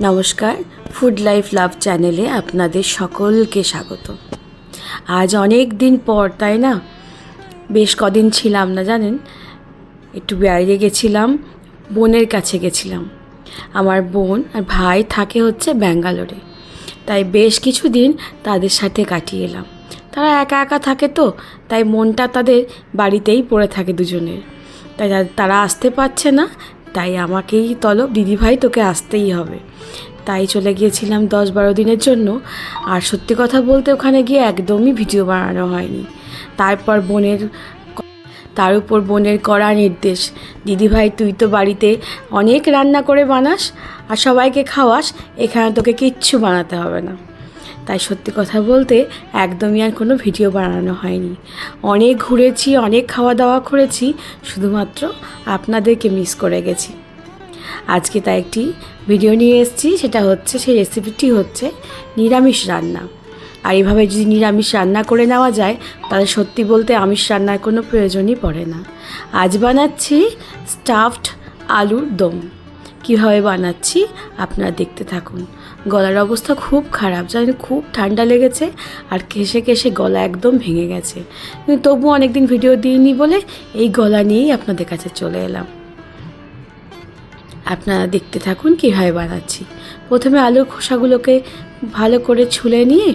নমস্কার, food life love চ্যানেলে আপনাদের সকলকে স্বাগত। আজ অনেক দিন পর, তাই না? বেশ কদিন ছিলাম না, জানেন। একটু বাইরে গেছিলাম, বোনের কাছে গেছিলাম। আমার বোন আর ভাই থাকে হচ্ছে ব্যাঙ্গালোরে, তাই বেশ কিছু দিন তাদের সাথে কাটিয়ে এলাম। তারা একা একা থাকে তো, তাই মনটা তাদের বাড়িতেই পড়ে থাকে দুজনের। তাই তারা আসতে পারছে না, তাই আমাকেই তলব, দিদিভাই তোকে আসতেই হবে। তাই চলে গিয়েছিলাম 10-12 দিনের জন্য। আর সত্যি কথা বলতে ওখানে গিয়ে একদমই ভিডিও বানানো হয়নি। তার উপর বোনের কড়া নির্দেশ, দিদিভাই তুই তো বাড়িতে অনেক রান্না করে বানাস আর সবাইকে খাওয়াস, এখানে তোকে কিচ্ছু বানাতে হবে না। তাই সত্যি কথা বলতে একদমই আর কোনো ভিডিও বানানো হয়নি। অনেক ঘুরেছি, অনেক খাওয়া দাওয়া করেছি, শুধুমাত্র আপনাদেরকে মিস করে গেছি। আজকে তাই একটি ভিডিও নিয়ে এসেছি, সেই রেসিপিটি হচ্ছে নিরামিষ রান্না। আর এইভাবে যদি নিরামিষ রান্না করে নেওয়া যায়, তাহলে সত্যি বলতে আমিষ রান্নার কোনো প্রয়োজনই পড়ে না। আজ বানাচ্ছি স্টাফড আলুর দম। কীভাবে বানাচ্ছি আপনারা দেখতে থাকুন। গলার অবস্থা খুব খারাপ, জানেন, খুব ঠান্ডা লেগেছে আর কেশে কেশে গলা একদম ভেঙে গেছে। কিন্তু তবুও অনেকদিন ভিডিও দিইনি বলে এই গলা নিয়েই আপনাদের কাছে চলে এলাম। আপনারা দেখতে থাকুন কীভাবে বানাচ্ছি। প্রথমে আলুর খোসাগুলোকে ভালো করে ছুলে নিয়ে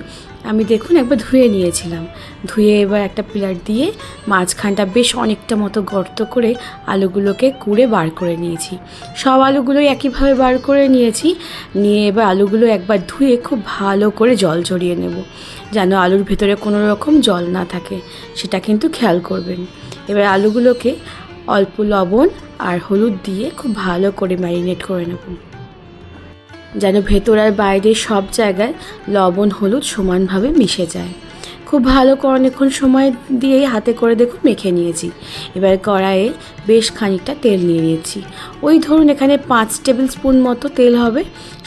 আমি দেখুন একবার ধুয়ে নিয়েছিলাম। ধুয়ে এবার একটা পিলার দিয়ে মাঝখানটা বেশ অনেকটা মতো গর্ত করে আলুগুলোকে কুড়ে বার করে নিয়েছি। সব আলুগুলোই একইভাবে বার করে নিয়েছি। নিয়ে এবার আলুগুলো একবার ধুয়ে খুব ভালো করে জল ঝরিয়ে নেব, যেন আলুর ভেতরে কোনো রকম জল না থাকে, সেটা কিন্তু খেয়াল করবেন। এবার আলুগুলোকে অল্প লবণ আর হলুদ দিয়ে খুব ভালো করে ম্যারিনেট করে নেব, যেন ভেতর আর বাইরে সব জায়গায় লবণ হলুদ সমানভাবে মিশে যায়। খুব ভালো করে অনেকক্ষণ সময় দিয়ে হাতে করে দেখুন মেখে নিয়েছি। এবার কড়াইয়ে বেশ খানিকটা তেল নিয়ে নিয়েছি। ওই ধরুন এখানে 5 টেবিল স্পুন মতো তেল হবে।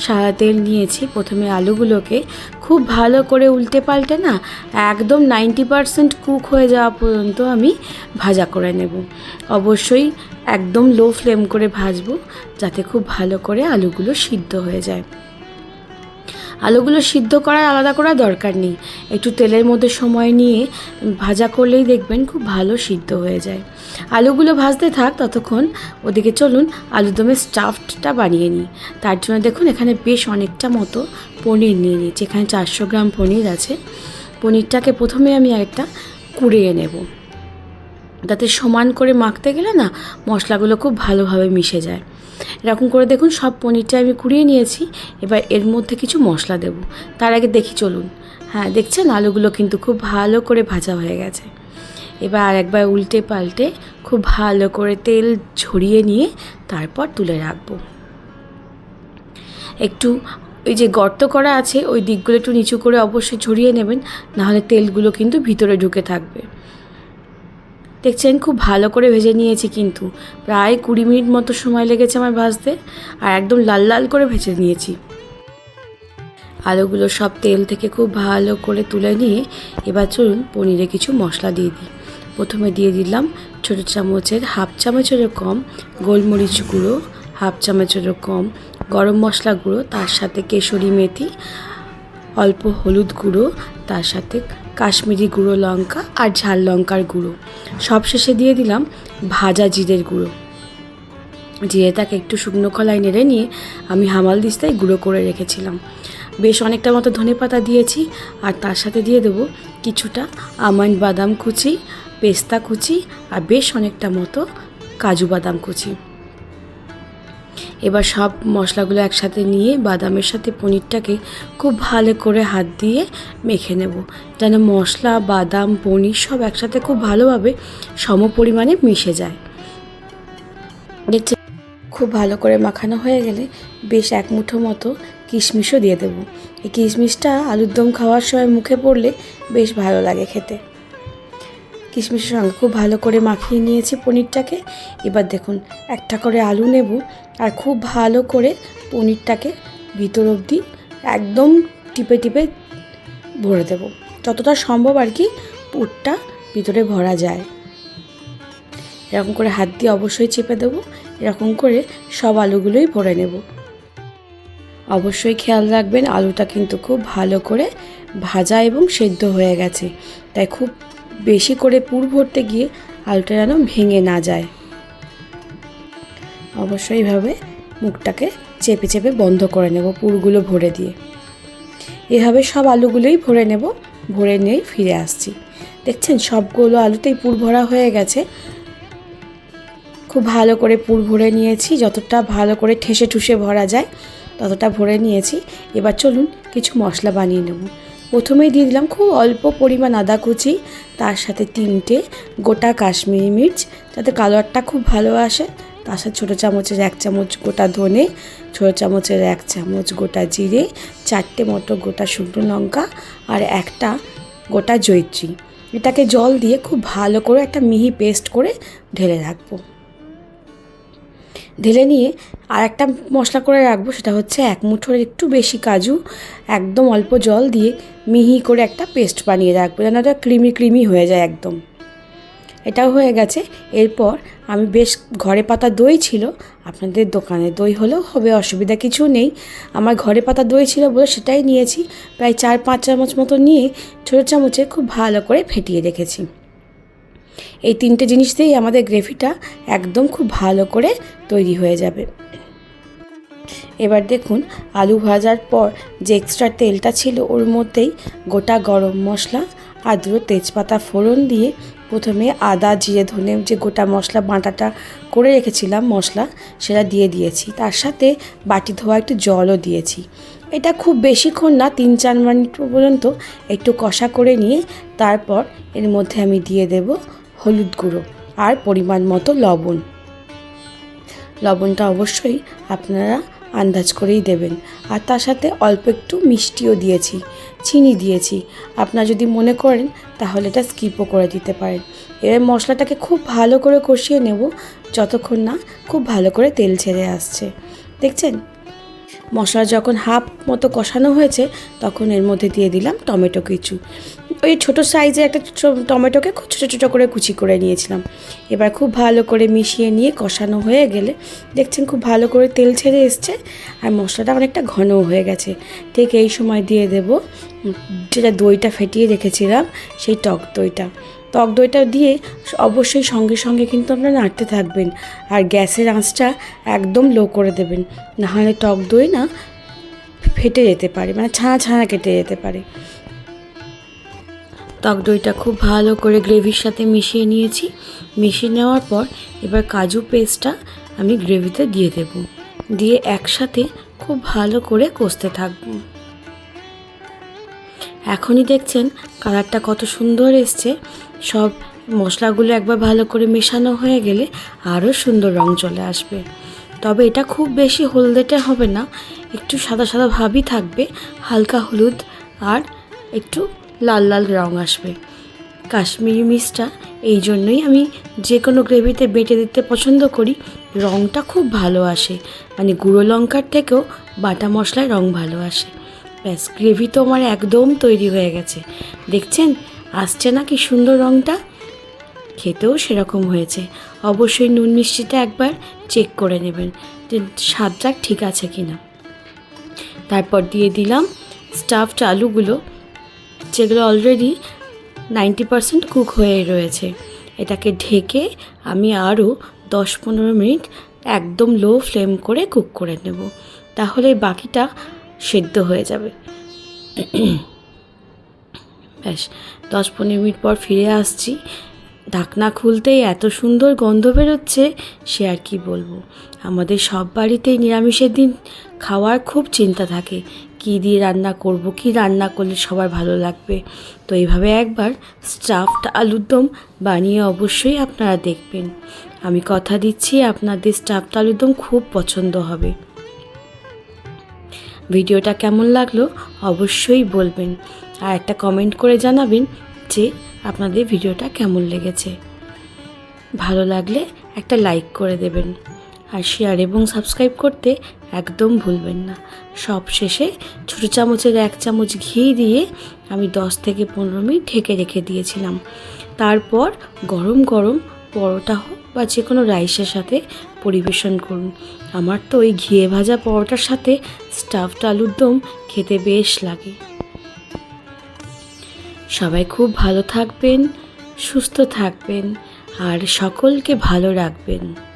সাদা তেল নিয়েছি। প্রথমে আলুগুলোকে খুব ভালো করে উল্টে পাল্টে না একদম 90% কুক হয়ে যাওয়া পর্যন্ত আমি ভাজা করে নেব। অবশ্যই একদম লো ফ্লেম করে ভাজবো, যাতে খুব ভালো করে আলুগুলো সিদ্ধ হয়ে যায়। আলুগুলো সিদ্ধ করার আলাদা করার দরকার নেই, একটু তেলের মধ্যে সময় নিয়ে ভাজা করলেই দেখবেন খুব ভালো সিদ্ধ হয়ে যায়। আলুগুলো ভাজতে থাক, ততক্ষণ ওদিকে চলুন আলুদমের স্টাফডটা বানিয়ে নিই। তার জন্য দেখুন এখানে বেশ অনেকটা মতো পনির নিয়ে নিয়েছি। এখানে 400 গ্রাম পনির আছে। পনিরটাকে প্রথমে আমি আরেকটা কুড়িয়ে নেব, যাতে সমান করে মাখতে গেলে না মশলাগুলো খুব ভালোভাবে মিশে যায়। এরকম করে দেখুন সব পনিরটা আমি কুড়িয়ে নিয়েছি। এবার এর মধ্যে কিছু মশলা দেব। তার আগে দেখি চলুন। হ্যাঁ, দেখছেন আলুগুলো কিন্তু খুব ভালো করে ভাজা হয়ে গেছে। এবার আর একবার উল্টে পাল্টে খুব ভালো করে তেল ঝরিয়ে নিয়ে তারপর তুলে রাখবো। একটু ওই যে গর্ত করা আছে ওই দিকগুলো একটু নিচু করে অবশ্যই ঝরিয়ে নেবেন, নাহলে তেলগুলো কিন্তু ভিতরে ঢুকে থাকবে। দেখছেন খুব ভালো করে ভেজে নিয়েছি, কিন্তু প্রায় 20 মিনিট মতো সময় লেগেছে আমার ভাজতে, আর একদম লাল লাল করে ভেজে নিয়েছি। আলুগুলো সব তেল থেকে খুব ভালো করে তুলে নিয়ে এবার চলুন পনিরে কিছু মশলা দিয়ে দিই। প্রথমে দিয়ে দিলাম ছোটো চামচের 1/2 চামচেরও কম গোলমরিচ গুঁড়ো, 1/2 চামচেরও কম গরম মশলা গুঁড়ো, তার সাথে কেশরি মেথি, অল্প হলুদ গুঁড়ো, তার সাথে কাশ্মীরি গুঁড়ো লঙ্কা আর ঝাল লঙ্কার গুঁড়ো। সবশেষে দিয়ে দিলাম ভাজা জিরের গুঁড়ো। জিরেটাকে একটু শুকনো খোলায় নেড়ে নিয়ে আমি হামাল দিস্তায় গুঁড়ো করে রেখেছিলাম। বেশ অনেকটা মতো ধনেপাতা দিয়েছি, আর তার সাথে দিয়ে দেবো কিছুটা আমন্ড বাদাম কুচি, পেস্তা কুচি, আর বেশ অনেকটা মতো কাজু বাদাম কুচি। এবার সব মশলাগুলো একসাথে নিয়ে বাদামের সাথে পনিরটাকে খুব ভালো করে হাত দিয়ে মেখে নেব, যেন মশলা বাদাম পনির সব একসাথে খুব ভালোভাবে সম পরিমাণে মিশে যায়। দেখছি খুব ভালো করে মাখানো হয়ে গেলে বেশ 1 মুঠো মতো কিশমিশও দিয়ে দেব। এই কিশমিশটা আলুর দম খাওয়ার সময় মুখে পড়লে বেশ ভালো লাগে খেতে। কিশমিশের সঙ্গে খুব ভালো করে মাখিয়ে নিয়েছি পনিরটাকে। এবার দেখুন একটা করে আলু নেব আর খুব ভালো করে পনিরটাকে ভিতর অবধি একদম টিপে টিপে ভরে দেব, যতটা সম্ভব আর কি পুরটা ভিতরে ভরা যায়। এরকম করে হাত দিয়ে অবশ্যই চেপে দেবো। এরকম করে সব আলুগুলোই ভরে নেব। অবশ্যই খেয়াল রাখবেন আলুটা কিন্তু খুব ভালো করে ভাজা এবং সেদ্ধ হয়ে গেছে, তাই খুব বেশি করে পুর ভরতে গিয়ে আলুটা যেন ভেঙে না যায়। অবশ্যই এইভাবে মুখটাকে চেপে চেপে বন্ধ করে নেব পুরগুলো ভরে দিয়ে। এভাবে সব আলুগুলোই ভরে নেব, ভরে নিয়েই ফিরে আসছি। দেখছেন সবগুলো আলুতেই পুর ভরা হয়ে গেছে। খুব ভালো করে পুর ভরে নিয়েছি, যতটা ভালো করে ঠেসে ঠুসে ভরা যায় ততটা ভরে নিয়েছি। এবার চলুন কিছু মশলা বানিয়ে নেব। প্রথমেই দিয়ে দিলাম খুব অল্প পরিমাণ আদা কুচি, তার সাথে 3টে গোটা কাশ্মীরি মির্চ যাতে কালারটা খুব ভালো আসে। তার সাথে ছোটো চামচের 1 চামচ গোটা ধনে, ছোটো চামচের 1 চামচ গোটা জিরে, 4টে মতো গোটা শুকনো লঙ্কা আর একটা গোটা জয়িত্রী। এটাকে জল দিয়ে খুব ভালো করে একটা মিহি পেস্ট করে ঢেলে রাখবো। ঢেলে নিয়ে আর একটা মশলা করে রাখবো, সেটা হচ্ছে 1 মুঠোর একটু বেশি কাজু একদম অল্প জল দিয়ে মিহি করে একটা পেস্ট বানিয়ে রাখবো, যেন এটা ক্রিমি ক্রিমি হয়ে যায় একদম। এটাও হয়ে গেছে। এরপর আমি বেশ ঘরে পাতা দই ছিল, আপনাদের দোকানে দই হলেও হবে, অসুবিধা কিছু নেই। আমার ঘরে পাতা দই ছিল বলে সেটাই নিয়েছি। প্রায় 4-5 চামচ মতো নিয়ে ছোটো চামচে খুব ভালো করে ফেটিয়ে রেখেছি। এই 3টে জিনিস দিয়েই আমাদের গ্রেভিটা একদম খুব ভালো করে তৈরি হয়ে যাবে। এবার দেখুন আলু ভাজার পর যে এক্সট্রা তেলটা ছিল ওর মধ্যেই গোটা গরম মশলা আর 2 তেজপাতা ফোড়ন দিয়ে প্রথমে আদা জিরে ধনে যে গোটা মশলা বাটাটা করে রেখেছিলাম মশলা, সেটা দিয়ে দিয়েছি। তার সাথে বাটি ধোয়া একটু জলও দিয়েছি। এটা খুব বেশিক্ষণ না, 3-4 মিনিট পর্যন্ত একটু কষা করে নিয়ে তারপর এর মধ্যে আমি দিয়ে দেব হলুদ গুঁড়ো আর পরিমাণ মতো লবণ। লবণটা অবশ্যই আপনারা আন্দাজ করেই দেবেন। আর তার সাথে অল্প একটু মিষ্টিও দিয়েছি, চিনি দিয়েছি। আপনারা যদি মনে করেন তাহলে এটা স্কিপও করে দিতে পারেন। এবার মশলাটাকে খুব ভালো করে কষিয়ে নেব যতক্ষণ না খুব ভালো করে তেল ছেড়ে আসছে। দেখছেন মশলা যখন হাফ মতো কষানো হয়েছে তখন এর মধ্যে দিয়ে দিলাম টমেটো কিছু। ওই ছোটো সাইজে একটা টমেটোকে খুব ছোটো ছোটো করে কুচি করে নিয়েছিলাম। এবার খুব ভালো করে মিশিয়ে নিয়ে কষানো হয়ে গেলে দেখছেন খুব ভালো করে তেল ছেড়ে এসছে আর মশলাটা অনেকটা ঘনও হয়ে গেছে। ঠিক এই সময় দিয়ে দেব যেটা দইটা ফেটিয়ে রেখেছিলাম, সেই টক দইটা দিয়ে অবশ্যই সঙ্গে সঙ্গে কিন্তু আপনারা নাড়তে থাকবেন আর গ্যাসের আঁচটা একদম লো করে দেবেন, নাহলে টক দই না ফেটে যেতে পারে, মানে ছানা ছানা কেটে যেতে পারে। টক দইটা খুব ভালো করে গ্রেভির সাথে মিশিয়ে নিয়েছি। মিশিয়ে নেওয়ার পর এবার কাজু পেস্টটা আমি গ্রেভিতে দিয়ে দেব, দিয়ে একসাথে খুব ভালো করে কষতে থাকব। এখনই দেখছেন কালারটা কত সুন্দর এসছে। সব মশলাগুলো একবার ভালো করে মেশানো হয়ে গেলে আরও সুন্দর রং চলে আসবে। তবে এটা খুব বেশি হলদেটে হবে না, একটু সাদা সাদা ভাবই থাকবে, হালকা হলুদ আর একটু লাল লাল রং আসবে। কাশ্মীরি মির্চটা এই জন্যই আমি যে কোনো গ্রেভিতে বেটে দিতে পছন্দ করি, রংটা খুব ভালো আসে, মানে গুঁড়ো লঙ্কার থেকেও বাটা মশলায় রং ভালো আসে। ব্যাস গ্রেভি তো আমার একদম তৈরি হয়ে গেছে। দেখছেন আসছে না কি সুন্দর রংটা, খেতেও সেরকম হয়েছে। অবশ্যই নুন মিষ্টিটা একবার চেক করে নেবেন যে স্বাদটা ঠিক আছে কি না। তারপর দিয়ে দিলাম স্টাফড আলুগুলো, যেগুলো অলরেডি 90% কুক হয়ে রয়েছে। এটাকে ঢেকে আমি আরও 10-15 মিনিট একদম লো ফ্লেম করে কুক করে নেব, তাহলে বাকিটা সেদ্ধ হয়ে যাবে। ব্যাস 10-15 মিনিট পর ফিরে আসছি। ঢাকনা খুলতেই এত সুন্দর গন্ধ বেরোচ্ছে সে আর কি বলবো। আমাদের সব বাড়িতেই নিরামিষের দিন খাওয়ার খুব চিন্তা থাকে, কী দিয়ে রান্না করব, কী রান্না করলে সবার ভালো লাগবে। তো এইভাবে একবার স্টাফড আলুর দম বানিয়ে অবশ্যই আপনারা দেখবেন। আমি কথা দিচ্ছি আপনাদের স্টাফড আলুর দম খুব পছন্দ হবে। ভিডিওটা কেমন লাগলো অবশ্যই বলবেন আর একটা কমেন্ট করে জানাবেন যে আপনাদের ভিডিওটা কেমন লেগেছে। ভালো লাগলে একটা লাইক করে দেবেন আর শেয়ার এবং সাবস্ক্রাইব করতে একদম ভুলবেন না। সব শেষে ছোটো চামচের 1 চামচ ঘি দিয়ে আমি 10-15 মিনিট ঢেকে রেখে দিয়েছিলাম। তারপর গরম গরম পরোটা হোক বা যে কোনো রাইসের সাথে পরিবেশন করুন। আমার তো ওই ঘিয়ে ভাজা পরোটার সাথে স্টাফড আলুর দম খেতে বেশ লাগে। সবাই খুব ভালো থাকবেন, সুস্থ থাকবেন আর সকলকে ভালো রাখবেন।